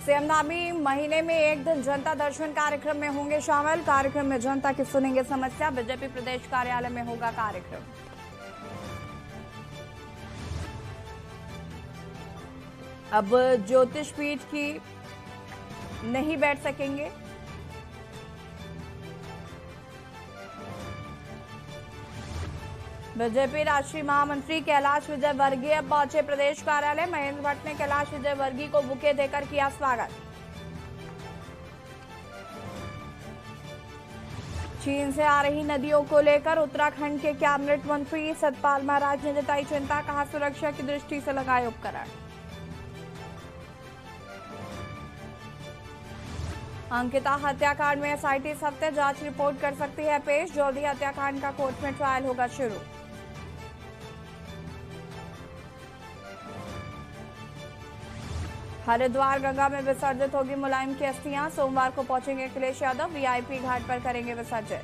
CM Dhami महीने में एक दिन जनता दर्शन कार्यक्रम में होंगे शामिल। कार्यक्रम में जनता की सुनेंगे समस्या। बीजेपी प्रदेश कार्यालय में होगा कार्यक्रम। अब ज्योतिष पीठ की नहीं बैठ सकेंगे। बीजेपी राष्ट्रीय महामंत्री कैलाश विजयवर्गीय पहुंचे प्रदेश कार्यालय। महेंद्र भट्ट ने कैलाश विजयवर्गीय को बुके देकर किया स्वागत। चीन से आ रही नदियों को लेकर उत्तराखंड के कैबिनेट मंत्री सतपाल महाराज ने जताई चिंता। कहा सुरक्षा की दृष्टि से लगाए उपकरण। अंकिता हत्याकांड में एसआईटी इस हफ्ते जांच रिपोर्ट कर सकती है पेश। जल्दी हत्याकांड का कोर्ट में ट्रायल होगा शुरू। हरिद्वार गंगा में विसर्जित होगी मुलायम की अस्थियां। सोमवार को पहुंचेंगे अखिलेश यादव। वीआईपी घाट पर करेंगे विसर्जन।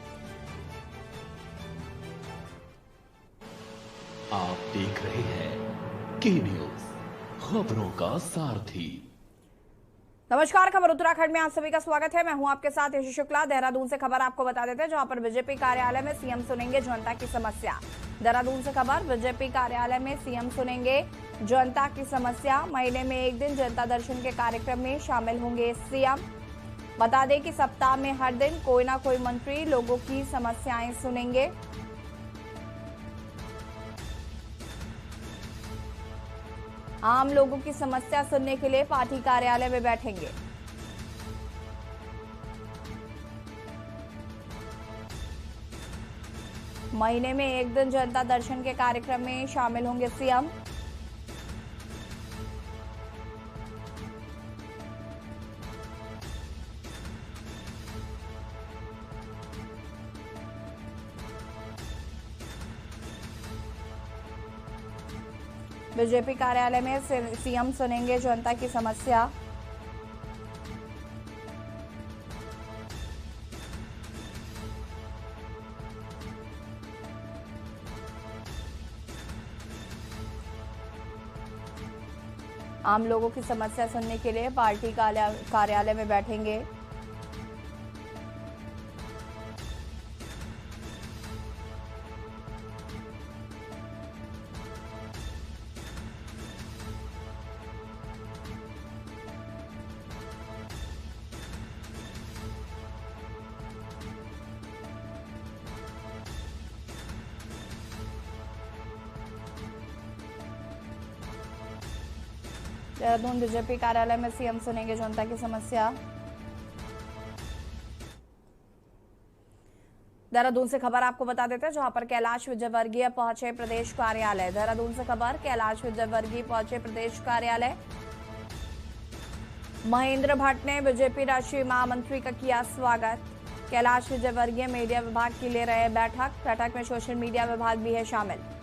आप देख रहे हैं के न्यूज, खबरों का सारथी। नमस्कार, खबर उत्तराखंड में आप सभी का स्वागत है। मैं हूं आपके साथ यशी शुक्ला। देहरादून से खबर आपको बता देते हैं, जहां पर बीजेपी कार्यालय में सीएम सुनेंगे जनता की समस्या। देहरादून से खबर, बीजेपी कार्यालय में सीएम सुनेंगे जनता की समस्या। महीने में एक दिन जनता दर्शन के कार्यक्रम में शामिल होंगे सीएम। बता दें कि सप्ताह में हर दिन कोई ना कोई मंत्री लोगों की समस्याएं सुनेंगे। आम लोगों की समस्या सुनने के लिए पार्टी कार्यालय में बैठेंगे। महीने में एक दिन जनता दर्शन के कार्यक्रम में शामिल होंगे सीएम। बीजेपी कार्यालय में सीएम सुनेंगे जनता की समस्या। आम लोगों की समस्या सुनने के लिए पार्टी कार्यालय में बैठेंगे। देहरादून बीजेपी कार्यालय में सीएम सुनेंगे जनता की समस्या। देहरादून से खबर आपको बता देते हैं, जहां पर कैलाश विजयवर्गीय पहुंचे प्रदेश कार्यालय। देहरादून से खबर, कैलाश विजयवर्गीय पहुंचे प्रदेश कार्यालय। महेंद्र भट्ट ने बीजेपी राष्ट्रीय महामंत्री का किया स्वागत। कैलाश विजयवर्गीय मीडिया विभाग की ले रहे बैठक में सोशल मीडिया विभाग भी है शामिल।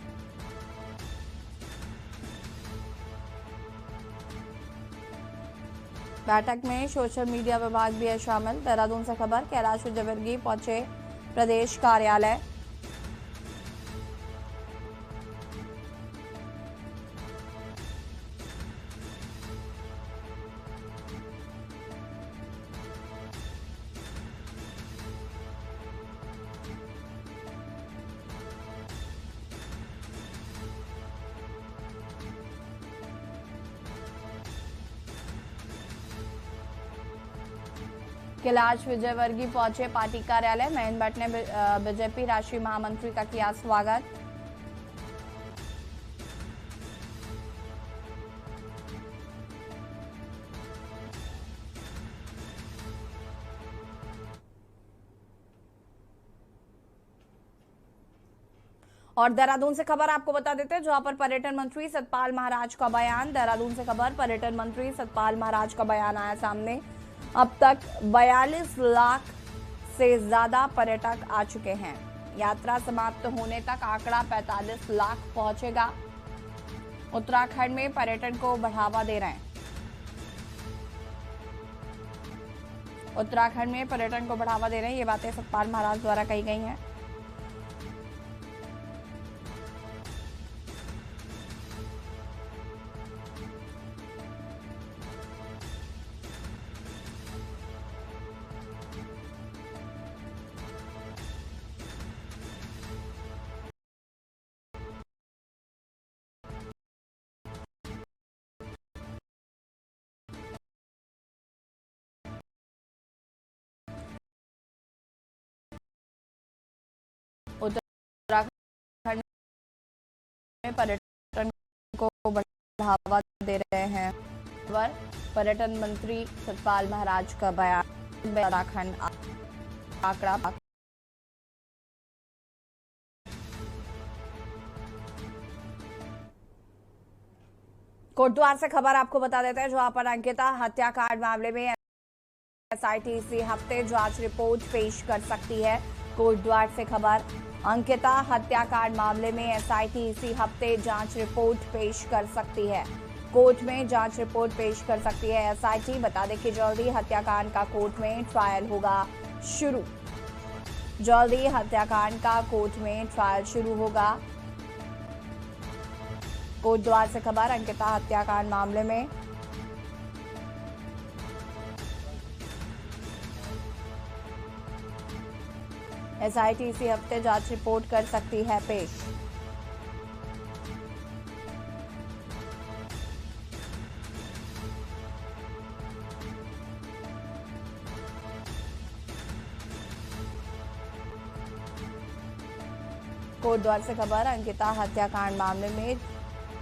बैठक में सोशल मीडिया विभाग भी है शामिल। देहरादून से खबर, कैलाश विजयवर्गीय पहुंचे प्रदेश कार्यालय। कैलाश विजयवर्गीय पहुंचे पार्टी कार्यालय। महेंद्र भट्ट ने बीजेपी राष्ट्रीय महामंत्री का किया स्वागत। और देहरादून से खबर आपको बता देते हैं, जहां पर पर्यटन मंत्री सतपाल महाराज का बयान। देहरादून से खबर, पर्यटन मंत्री सतपाल महाराज का बयान आया सामने। अब तक 42 लाख से ज्यादा पर्यटक आ चुके हैं। यात्रा समाप्त होने तक आंकड़ा 45 लाख पहुंचेगा। उत्तराखंड में पर्यटन को बढ़ावा दे रहे हैं। उत्तराखंड में पर्यटन को बढ़ावा दे रहे हैं, ये बातें सतपाल महाराज द्वारा कही गई हैं। में पर्यटन को बढ़ावा दे रहे हैं। पर्यटन मंत्री सतपाल महाराज का बयान, उत्तराखंड आंकड़ा। कोटद्वार से खबर आपको बता देते हैं, जहां पर अंकिता हत्याकांड मामले में एसआईटी इसी हफ्ते जांच रिपोर्ट पेश कर सकती है। कोटद्वार से खबर, अंकिता हत्याकांड मामले में एसआईटी इसी हफ्ते जांच रिपोर्ट पेश कर सकती है। कोर्ट में जांच रिपोर्ट पेश कर सकती है एसआईटी। बता दें कि जल्दी हत्याकांड का कोर्ट में ट्रायल होगा शुरू। जल्दी हत्याकांड का कोर्ट में ट्रायल शुरू होगा। कोटद्वार से खबर, अंकिता हत्याकांड मामले में एसआईटी इसी हफ्ते जांच रिपोर्ट कर सकती है पेश। कोटद्वार से खबर, अंकिता हत्याकांड मामले में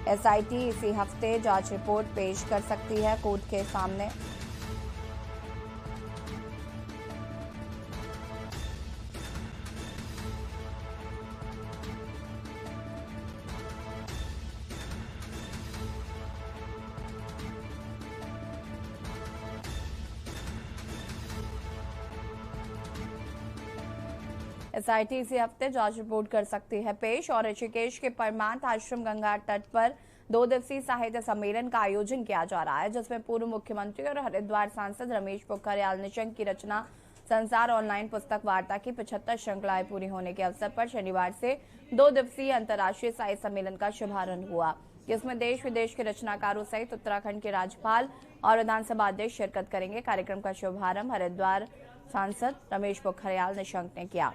एसआईटी इसी हफ्ते जांच रिपोर्ट पेश कर सकती है कोर्ट के सामने। एसआईटी इसी हफ्ते जांच रिपोर्ट कर सकती है पेश। और ऋषिकेश के परमार्थ आश्रम गंगा तट पर 2 दिवसीय साहित्य सम्मेलन का आयोजन किया जा रहा है, जिसमें पूर्व मुख्यमंत्री और हरिद्वार सांसद रमेश पोखरियाल निशंक की रचना संसार ऑनलाइन पुस्तक वार्ता की 75 श्रृंखलाएं पूरी होने के अवसर पर शनिवार से 2 दिवसीय अंतर्राष्ट्रीय साहित्य सम्मेलन का शुभारंभ हुआ, जिसमें देश विदेश के रचनाकारों सहित उत्तराखंड के राज्यपाल और विधानसभा अध्यक्ष शिरकत करेंगे। कार्यक्रम का शुभारंभ हरिद्वार सांसद रमेश पोखरियाल निशंक ने किया।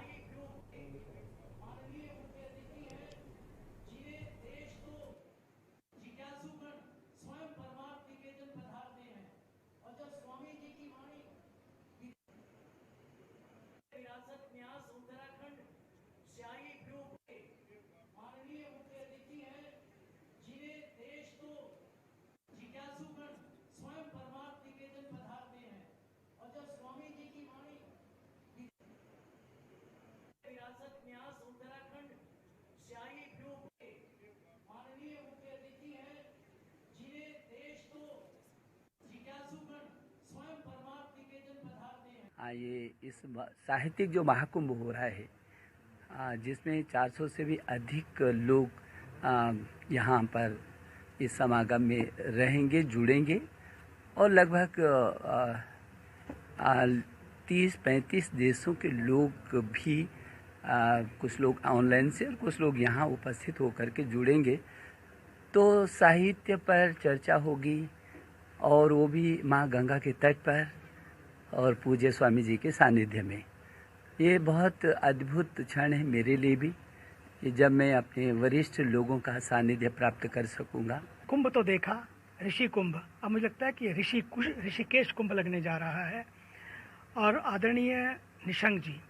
ये इस साहित्यिक जो महाकुंभ हो रहा है, जिसमें 400 से भी अधिक लोग यहाँ पर इस समागम में रहेंगे, जुड़ेंगे और लगभग 30-35 देशों के लोग भी, कुछ लोग ऑनलाइन से और कुछ लोग यहाँ उपस्थित होकर के जुड़ेंगे। तो साहित्य पर चर्चा होगी और वो भी माँ गंगा के तट पर और पूज्य स्वामी जी के सानिध्य में। ये बहुत अद्भुत क्षण है मेरे लिए भी, जब मैं अपने वरिष्ठ लोगों का सानिध्य प्राप्त कर सकूंगा। कुंभ तो देखा, ऋषि कुंभ, अब मुझे लगता है कि ऋषिकेश कुंभ लगने जा रहा है। और आदरणीय निशंक जी,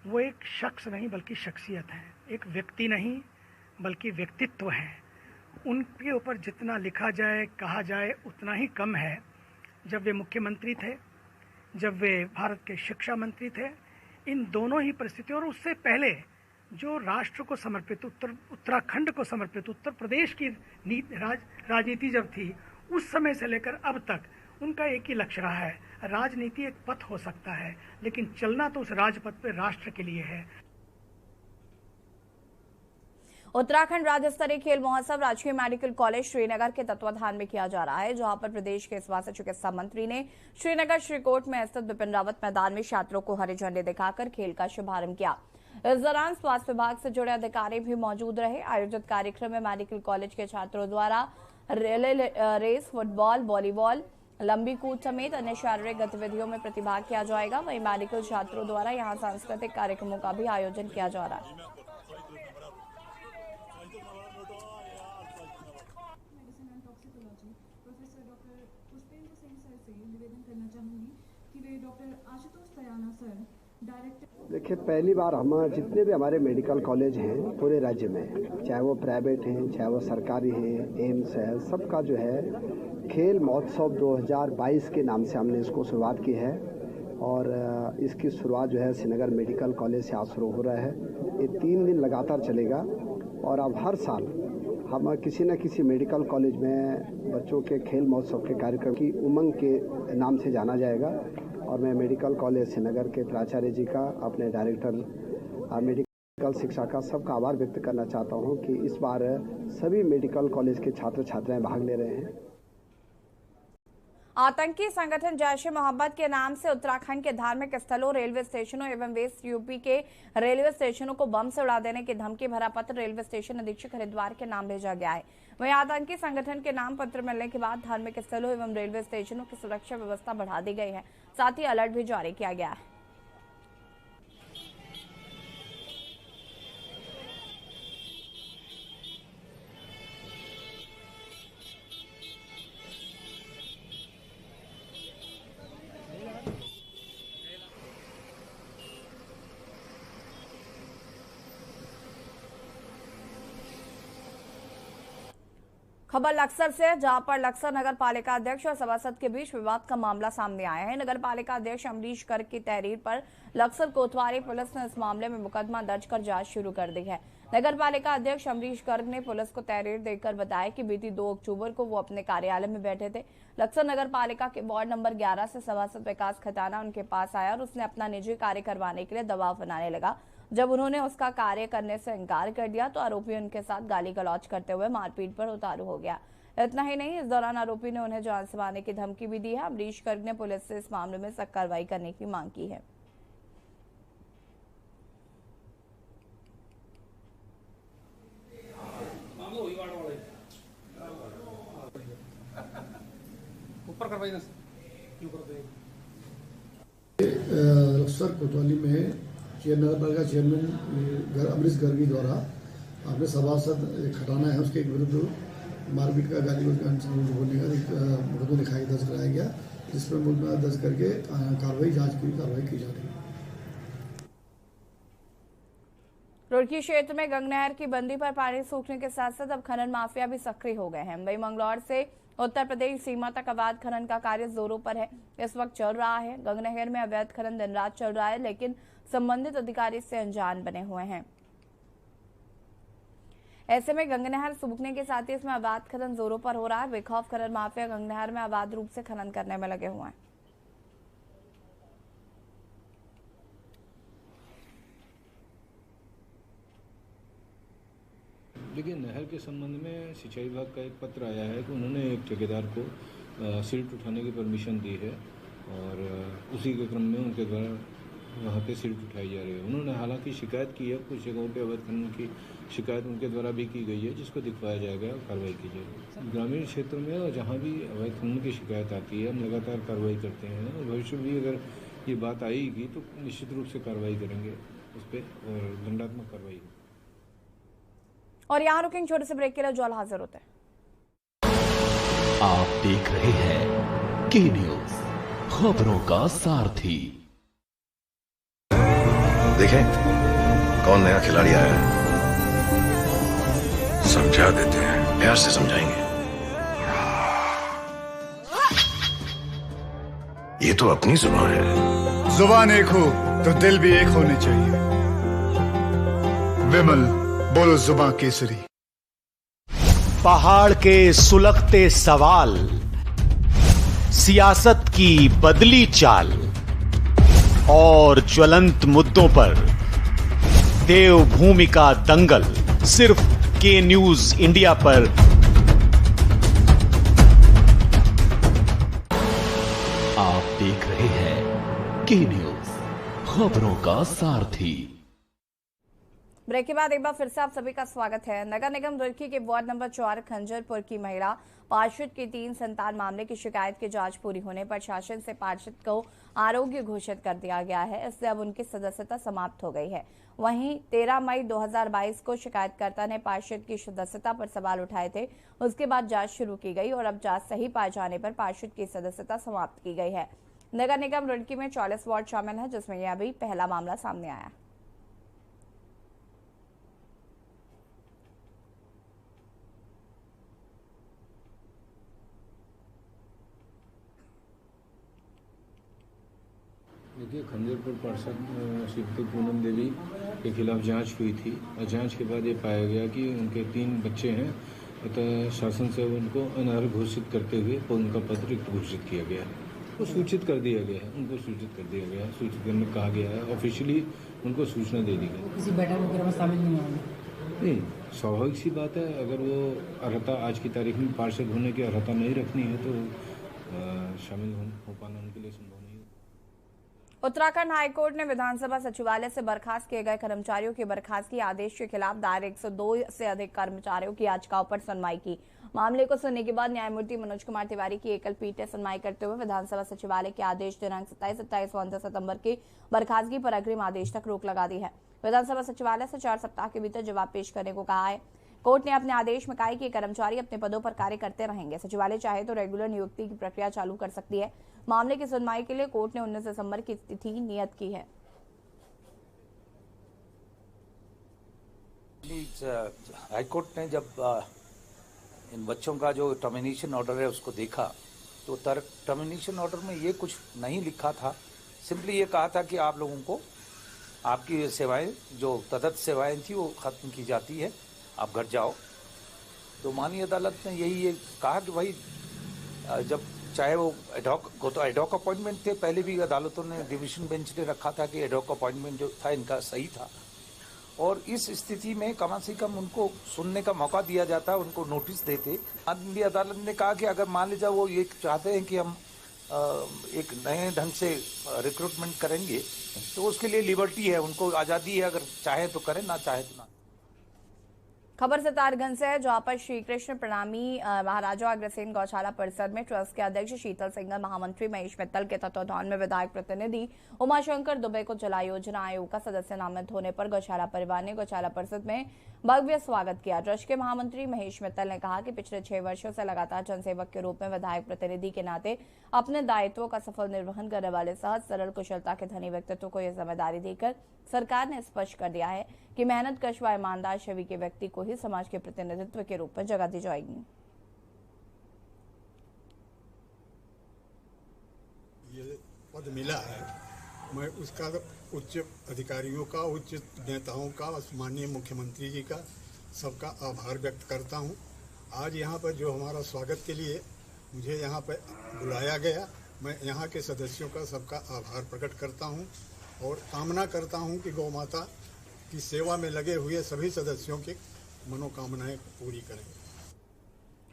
वो एक शख्स नहीं बल्कि शख्सियत है, एक व्यक्ति नहीं बल्कि व्यक्तित्व है। उनके ऊपर जितना लिखा जाए, कहा जाए, उतना ही कम है। जब वे मुख्यमंत्री थे, जब वे भारत के शिक्षा मंत्री थे, इन दोनों ही परिस्थितियों और उससे पहले जो राष्ट्र को समर्पित, उत्तराखंड को समर्पित उत्तर प्रदेश की राजनीति जब थी, उस समय से लेकर अब तक उनका एक ही लक्ष्य रहा है। राजनीति एक पथ हो सकता है, लेकिन चलना तो उस राजपथ पे राष्ट्र के लिए है। उत्तराखंड राज्य स्तरीय खेल महोत्सव राजकीय मेडिकल कॉलेज श्रीनगर के तत्वाधान में किया जा रहा है, जहां पर प्रदेश के स्वास्थ्य चिकित्सा मंत्री ने श्रीनगर श्रीकोट में स्थित बिपिन रावत मैदान में छात्रों को हरी झंडी दिखाकर खेल का शुभारंभ किया। इस दौरान स्वास्थ्य विभाग से जुड़े अधिकारी भी मौजूद रहे। आयोजित कार्यक्रम में मेडिकल कॉलेज के छात्रों द्वारा रिले रेस, फुटबॉल, वॉलीबॉल, लंबी कूद समेत अन्य शारीरिक गतिविधियों में प्रतिभाग किया जाएगा। वहीं मेडिकल छात्रों द्वारा यहां सांस्कृतिक कार्यक्रमों का भी आयोजन किया जा रहा है। निवेदन करना चाहूंगी कि वे डॉक्टर आशुतोष तयाना सर देखिए, पहली बार हम जितने भी हमारे मेडिकल कॉलेज हैं पूरे राज्य में, चाहे वो प्राइवेट हैं चाहे वो सरकारी हैं, एम्स है, सबका जो है खेल महोत्सव 2022 के नाम से हमने इसको शुरुआत की है। और इसकी शुरुआत जो है श्रीनगर मेडिकल कॉलेज से आज शुरू हो रहा है। ये 3 दिन लगातार चलेगा और अब हर साल हम किसी न किसी मेडिकल कॉलेज में बच्चों के खेल महोत्सव के कार्यक्रम की उमंग के नाम से जाना जाएगा। और मैं मेडिकल कॉलेज श्रीनगर के प्राचार्य जी का, अपने डायरेक्टर मेडिकल शिक्षा का, सबका आभार व्यक्त करना चाहता हूं कि इस बार सभी मेडिकल कॉलेज के छात्र छात्राएं भाग ले रहे हैं। आतंकी संगठन जैश ए मोहम्मद के नाम से उत्तराखंड के धार्मिक स्थलों, रेलवे स्टेशनों एवं वेस्ट यूपी के रेलवे स्टेशनों को बम से उड़ा देने की धमकी भरा पत्र रेलवे स्टेशन अधीक्षक हरिद्वार के नाम भेजा गया है। वहीं आतंकी संगठन के नाम पत्र मिलने के बाद धार्मिक स्थलों एवं रेलवे स्टेशनों की सुरक्षा व्यवस्था बढ़ा दी गई है, साथ ही अलर्ट भी जारी किया गया है। खबर लक्सर से, जहां पर लक्सर नगर पालिका अध्यक्ष और सभासद के बीच विवाद का मामला सामने आया है। नगर पालिका अध्यक्ष अमरीश गर्ग की तहरीर पर लक्सर कोतवाली पुलिस ने इस मामले में मुकदमा दर्ज कर जांच शुरू कर दी है। नगर पालिका अध्यक्ष अमरीश गर्ग ने पुलिस को तहरीर देकर बताया कि बीती 2 अक्टूबर को वो अपने कार्यालय में बैठे थे। लक्सर नगर पालिका के वार्ड नंबर 11 से सभासद विकास खताना उनके पास आया और उसने अपना निजी कार्य करवाने के लिए दबाव बनाने लगा। जब उन्होंने उसका कार्य करने से इनकार कर दिया तो आरोपी उनके साथ गाली गलौज करते हुए मारपीट पर उतारू हो गया। इतना ही नहीं, इस दौरान आरोपी ने उन्हें जान से मारने की धमकी भी दी है। अमरीश गर्ग ने पुलिस से इस मामले में सख्त कार्रवाई करने की मांग की है। लक्सर कोतवाली में नगर पालिका चेयरमैन अमरीश गर्ग द्वारा अपने सभासद खटाना है उसके विरुद्ध मारपीट का, गाली बोलने का मुकदमा दिखाई दर्ज कराया गया, जिसमें मुकदमा दर्ज करके जांच की कार्रवाई की जा रही है। रुड़की क्षेत्र में गंगनहर की बंदी पर पानी सूखने के साथ साथ अब खनन माफिया भी सक्रिय हो गए हैं। वहीं मंगलौर से उत्तर प्रदेश सीमा तक अवैध खनन का कार्य जोरों पर है, इस वक्त चल रहा है। गंगनहर में अवैध खनन दिन रात चल रहा है, लेकिन संबंधित अधिकारी से अनजान बने हुए हैं। ऐसे में गंगनहर सूखने के साथ ही इसमें अवैध खनन जोरों पर हो रहा है। बेखौफ खनन माफिया गंगनहर में अवैध रूप से खनन करने में लगे हुए हैं। देखिए, नहर के संबंध में सिंचाई विभाग का एक पत्र आया है कि उन्होंने एक ठेकेदार को सिल्ट उठाने की परमिशन दी है और उसी के क्रम में उनके द्वारा वहाँ पे सिल्ट उठाई जा रही है। उन्होंने हालांकि शिकायत की है, कुछ जगहों पे अवैध खनन की शिकायत उनके द्वारा भी की गई है, जिसको दिखवाया जाएगा और कार्रवाई की जाएगी। ग्रामीण क्षेत्र में और जहाँ भी अवैध खनन की शिकायत आती है हम लगातार कार्रवाई करते हैं और भविष्य में भी अगर ये बात आएगी तो निश्चित रूप से कार्रवाई करेंगे उस पर और दंडात्मक कार्रवाई। और यहाँ रुकेंगे, छोटे से ब्रेक के लिए जल्द हाजिर होते हैं। आप देख रहे हैं के न्यूज, खबरों का सारथी। देखें कौन नया खिलाड़ी आया है, समझा देते हैं, प्यार से समझाएंगे। ये तो अपनी जुबान है। जुबान एक हो तो दिल भी एक होने चाहिए। विमल, बोलो जुबान केसरी। पहाड़ के सुलगते सवाल, सियासत की बदली चाल और ज्वलंत मुद्दों पर देवभूमि का दंगल, सिर्फ के न्यूज इंडिया पर। आप देख रहे हैं के न्यूज, खबरों का सारथी। ब्रेक के बाद एक बार फिर से आप सभी का स्वागत है। नगर निगम रुड़की के वार्ड नंबर 4 खंजरपुर की महिला पार्षद के 3 संतान मामले की शिकायत की जांच पूरी होने पर शासन से पार्षद को आरोग्य घोषित कर दिया गया है, इससे अब उनकी सदस्यता समाप्त हो गई है। वहीं 13 मई 2022 को शिकायतकर्ता ने पार्षद की सदस्यता पर सवाल उठाए थे, उसके बाद जांच शुरू की गई और अब जांच सही पाए जाने पर पार्षद की सदस्यता समाप्त की गई है। नगर निगम रुड़की में 40 वार्ड शामिल है, जिसमें यह अभी पहला मामला सामने आया। देखिए, खंजरपुर पार्षद श्रीमती पूनम देवी के खिलाफ जांच हुई थी और जांच के बाद ये पाया गया कि उनके 3 बच्चे हैं, अतः शासन से उनको अनर्ह घोषित करते हुए उनका पद रिक्त घोषित किया गया है। तो सूचित कर दिया गया है, उनको सूचित कर दिया गया है, सूचित करने कहा गया है, ऑफिशियली उनको सूचना दे दी गई। किसी बैठक वगैरह में शामिल नहीं होंगे? नहीं, स्वाभाविक सी बात है, अगर वो अर्हता आज की तारीख में पार्षद होने की अर्हता नहीं रखनी है तो शामिल हो पाना उनके लिए संभव नहीं है। उत्तराखंड हाईकोर्ट ने विधानसभा सचिवालय से बर्खास्त किए गए कर्मचारियों के बर्खास्तगी आदेश के खिलाफ दायर 102 से अधिक कर्मचारियों की याचिकाओं पर सुनवाई की। मामले को सुनने के बाद न्यायमूर्ति मनोज कुमार तिवारी की एकल पीठ ने सुनवाई करते हुए विधानसभा सचिवालय के आदेश दिनांक 27 व 29 सितंबर की बर्खास्तगी पर अग्रिम आदेश तक रोक लगा दी है। विधानसभा सचिवालय से 4 सप्ताह के भीतर जवाब पेश करने को कहा है। कोर्ट ने अपने आदेश में कहा है कि कर्मचारी अपने पदों पर कार्य करते रहेंगे। सचिवालय चाहे तो रेगुलर नियुक्ति की प्रक्रिया चालू कर सकती है। मामले की सुनवाई के लिए कोर्ट ने 19 दिसंबर की तिथि नियत की है। हाईकोर्ट ने जब इन बच्चों का जो टर्मिनेशन ऑर्डर है उसको देखा तो टर्मिनेशन ऑर्डर में ये कुछ नहीं लिखा था। सिंपली ये कहा था कि आप लोगों को आपकी सेवाएं जो तदर्थ सेवाएं थी वो खत्म की जाती है, आप घर जाओ। तो माननीय अदालत ने यही कहा कि भाई जब चाहे वो एडॉक अपॉइंटमेंट थे, पहले भी अदालतों ने डिवीजन बेंच ने रखा था कि एडॉक अपॉइंटमेंट जो था इनका सही था, और इस स्थिति में कम से कम उनको सुनने का मौका दिया जाता, उनको नोटिस देते। माननीय अदालत ने कहा कि अगर मान लीजिए वो ये चाहते हैं कि हम एक नए ढंग से रिक्रूटमेंट करेंगे तो उसके लिए लिबर्टी है, उनको आज़ादी है, अगर चाहे तो करें, ना चाहे तो ना। खबर सितारगंज से है, जहां पर श्री कृष्ण प्रणामी महाराजा अग्रसेन गौशाला परिषद में ट्रस्ट के अध्यक्ष शीतल सिंघल, महामंत्री महेश मित्तल के तत्वाधान में विधायक प्रतिनिधि उमाशंकर दुबे को जला योजना आयोग का सदस्य नामित होने पर गौशाला परिवार ने गौशाला परिषद में भव्य स्वागत किया। ट्रस्ट के महामंत्री महेश मित्तल ने कहा कि पिछले 6 वर्षों से लगातार जनसेवक के रूप में विधायक प्रतिनिधि के नाते अपने दायित्वों का सफल निर्वहन करने वाले सहज सरल कुशलता के धनी व्यक्तित्व को यह जिम्मेदारी देकर सरकार ने स्पष्ट कर दिया है कि मेहनतकश व ईमानदार छवि के व्यक्ति को ही समाज के प्रतिनिधित्व के रूप में जगह दी जाएगी। ये पद मिला है, मैं उसका उच्च अधिकारियों का, उच्च नेताओं का, माननीय मुख्यमंत्री जी का सबका आभार व्यक्त करता हूं। आज यहाँ पर जो हमारा स्वागत के लिए मुझे यहाँ पर बुलाया गया, मैं यहाँ के सदस्यों का सबका आभार प्रकट करता हूँ और कामना करता हूँ कि गौ माता की सेवा में लगे हुए सभी सदस्यों की मनोकामनाएं पूरी करें।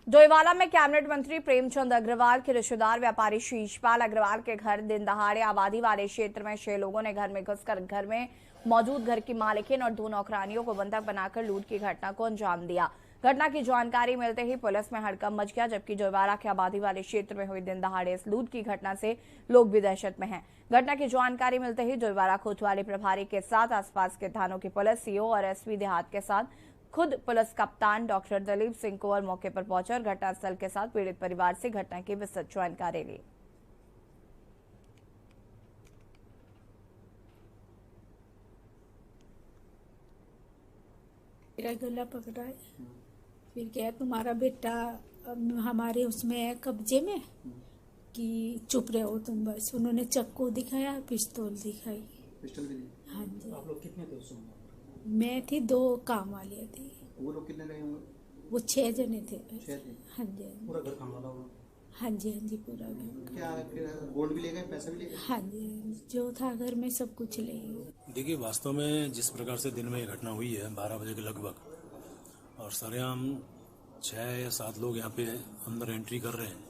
डोईवाला में कैबिनेट मंत्री प्रेमचंद अग्रवाल के रिश्तेदार व्यापारी शीशपाल अग्रवाल के घर दिन दहाड़े आबादी वाले क्षेत्र में 6 लोगों ने घर में घुसकर घर में मौजूद घर की मालिकिन और 2 नौकरानियों को बंधक बनाकर लूट की घटना को अंजाम दिया। घटना की जानकारी मिलते ही पुलिस में हड़कंप मच गया, जबकि डोईवाला के आबादी वाले क्षेत्र में हुई दिन दहाड़े इस लूट की घटना से लोग भी दहशत में हैं। घटना की जानकारी मिलते ही डोईवाला कोतवाली प्रभारी के साथ आसपास के थानों की पुलिस, सीओ और एसपी देहात के साथ खुद पुलिस कप्तान डॉक्टर दलीप सिंह कुंवर मौके पर पहुंचे और घटनास्थल के साथ पीड़ित परिवार से घटना की विस्तृत जानकारी ली। मेरा गला पकड़ा है, फिर क्या तुम्हारा बेटा हमारे उसमें है कब्जे में कि चुप रहे हो तुम बस। उन्होंने चाकू दिखाया, पिस्तौल दिखाई। पिस्टल भी दी? हाँ जी। आप लोग कितने थे उस समय? मैं थी, 2 काम वाले थे। वो लोग कितने रहे होंगे? वो 6 जने थे। 6 थे? हाँ जी। पूरा घर खाना होगा? हाँ जी, हाँ जी, पूरा घर। क्या फिर गोल्ड भी ले गए, पैसा भी ले गए? हाँ जी, जो था घर में सब कुछ ले गए। देखिए, वास्तव में जिस प्रकार से दिन में ये घटना हुई है 12 बजे के लगभग, और सरेआम 6 या 7 लोग यहाँ पे अंदर एंट्री कर रहे हैं,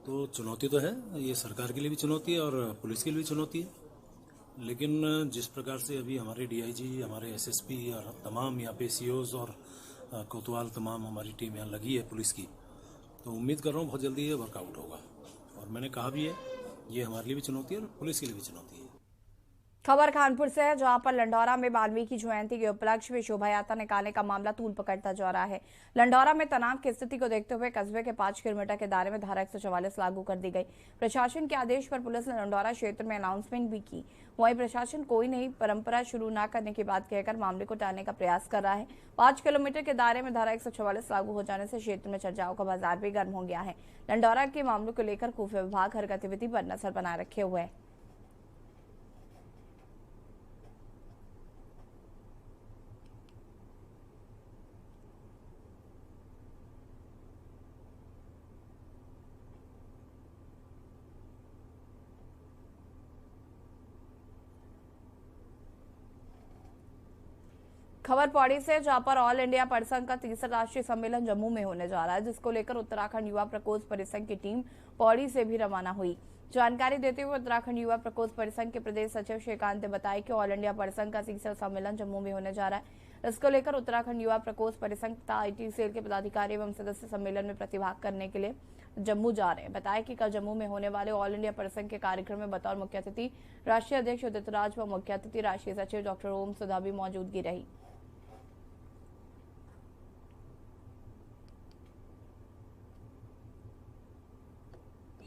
तो चुनौती तो है, ये सरकार के लिए भी चुनौती है और पुलिस के लिए भी चुनौती है। लेकिन जिस प्रकार से अभी हमारे डीआईजी, हमारे एसएसपी और तमाम यहाँ पे सीओज और कोतवाल तमाम हमारी टीम यहाँ लगी है पुलिस की, तो उम्मीद कर रहा हूँ बहुत जल्दी ये वर्कआउट होगा। और मैंने कहा भी है, ये हमारे लिए भी चुनौती है और पुलिस के लिए भी चुनौती है। खबर कानपुर से है, जहां पर लंडौरा में वाल्मीकि जयंती के उपलक्ष्य में शोभा यात्रा निकालने का मामला तूल पकड़ता जा रहा है। लंडौरा में तनाव की स्थिति को देखते हुए कस्बे के 5 किलोमीटर के दायरे में धारा 144 लागू कर दी गई। प्रशासन के आदेश पर पुलिस ने लंडौरा क्षेत्र में अनाउंसमेंट भी की। वहीं प्रशासन कोई नई परंपरा शुरू न करने की बात कहकर मामले को टालने का प्रयास कर रहा है। 5 किलोमीटर के दायरे में धारा 144 लागू हो जाने से क्षेत्र में चर्चाओं का बाजार भी गर्म हो गया है। लंडौरा के मामलों को लेकर खुफिया विभाग हर गतिविधि पर नजर बनाए रखे हुए है। खबर पौड़ी से, जहां पर ऑल इंडिया परिसंघ का तीसरा राष्ट्रीय सम्मेलन जम्मू में होने जा रहा है, जिसको लेकर उत्तराखंड युवा प्रकोष्ठ परिसंघ की टीम पौड़ी से भी रवाना हुई। जानकारी देते हुए उत्तराखंड युवा प्रकोष्ठ परिसंघ के प्रदेश सचिव श्रीकांत ने बताया कि ऑल इंडिया परिसंघ का तीसरा सम्मेलन जम्मू में होने जा रहा है। इसको लेकर उत्तराखंड युवा प्रकोष्ठ परिसंघ तथा IT सेल के पदाधिकारी एवं सदस्य सम्मेलन में प्रतिभाग करने के लिए जम्मू जा रहे हैं। बताया कि कल जम्मू में होने वाले ऑल इंडिया परिसंघ के कार्यक्रम में बतौर मुख्य अतिथि राष्ट्रीय अध्यक्ष उदित राज व मुख्य अतिथि राष्ट्रीय सचिव डॉक्टर ओम सुधा भी मौजूदगी रही।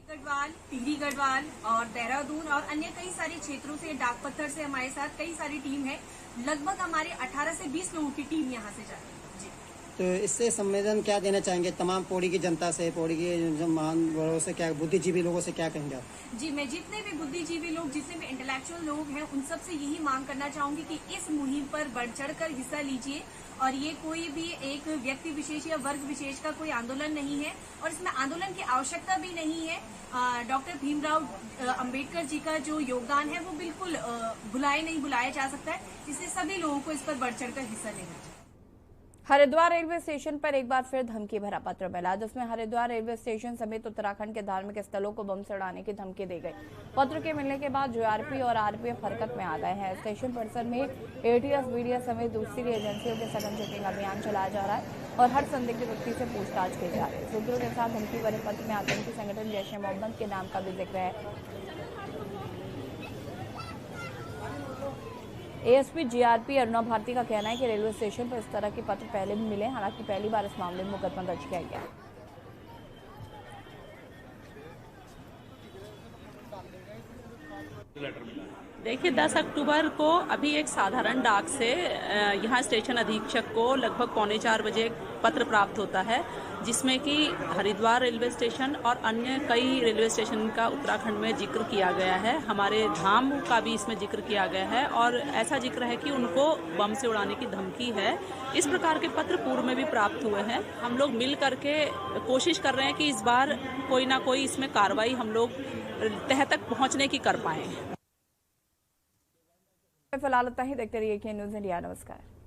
गढ़वाल, टिहरी गढ़वाल और देहरादून और अन्य कई सारे क्षेत्रों से, डाक पत्थर से हमारे साथ कई सारी टीम है। लगभग हमारे 18 से 20 लोगों की टीम यहाँ से जा रही है। तो इससे संवेदन क्या देना चाहेंगे तमाम पौड़ी की जनता से, पौड़ी के महान बड़ों से, क्या बुद्धिजीवी लोगों से क्या कहेंगे आप? जी, मैं जितने भी बुद्धिजीवी लोग, जितने भी इंटेलेक्चुअल लोग हैं, उन सब से यही मांग करना चाहूंगी कि इस मुहिम पर बढ़ चढ़कर हिस्सा लीजिए। और ये कोई भी एक व्यक्ति विशेष या वर्ग विशेष का कोई आंदोलन नहीं है और इसमें आंदोलन की आवश्यकता भी नहीं है। डॉक्टर भीमराव अंबेडकर जी का जो योगदान है वो बिल्कुल नहीं भुलाया जा सकता है, इसलिए सभी लोगों को इस पर बढ़ चढ़कर हिस्सा लेना चाहिए। हरिद्वार रेलवे स्टेशन पर एक बार फिर धमकी भरा पत्र मिला, जिसमें हरिद्वार रेलवे स्टेशन समेत उत्तराखंड के धार्मिक स्थलों को बम से उड़ाने की धमकी दी गई। पत्र के मिलने के बाद JRP और RPF हरकत में आ गए हैं। स्टेशन परिसर में ATF, BDS समेत दूसरी एजेंसियों के सघन चेकिंग अभियान चलाया जा रहा है और हर संदिग्ध व्यक्ति से पूछताछ की जा रही है। सूत्रों के साथ धमकी भरे पत्र में आतंकी संगठन जैश-ए-मोहम्मद के नाम का भी जिक्र है। ASP JRP अरुणा भारती का कहना है कि रेलवे स्टेशन पर इस तरह के पत्र पहले भी मिले, हालांकि पहली बार इस मामले में मुकदमा दर्ज किया गया है। देखिए, 10 अक्टूबर को अभी एक साधारण डाक से यहाँ स्टेशन अधीक्षक को लगभग 3:45 बजे एक पत्र प्राप्त होता है, जिसमें कि हरिद्वार रेलवे स्टेशन और अन्य कई रेलवे स्टेशन का उत्तराखंड में जिक्र किया गया है। हमारे धाम का भी इसमें जिक्र किया गया है और ऐसा जिक्र है कि उनको बम से उड़ाने की धमकी है। इस प्रकार के पत्र पूर्व में भी प्राप्त हुए हैं। हम लोग मिल करके कोशिश कर रहे हैं कि इस बार कोई ना कोई इसमें कार्रवाई हम लोग तह तक पहुँचने की कर पाएं। फिलहाल इतना ही। देखते रहिए के न्यूज़ इंडिया। नमस्कार।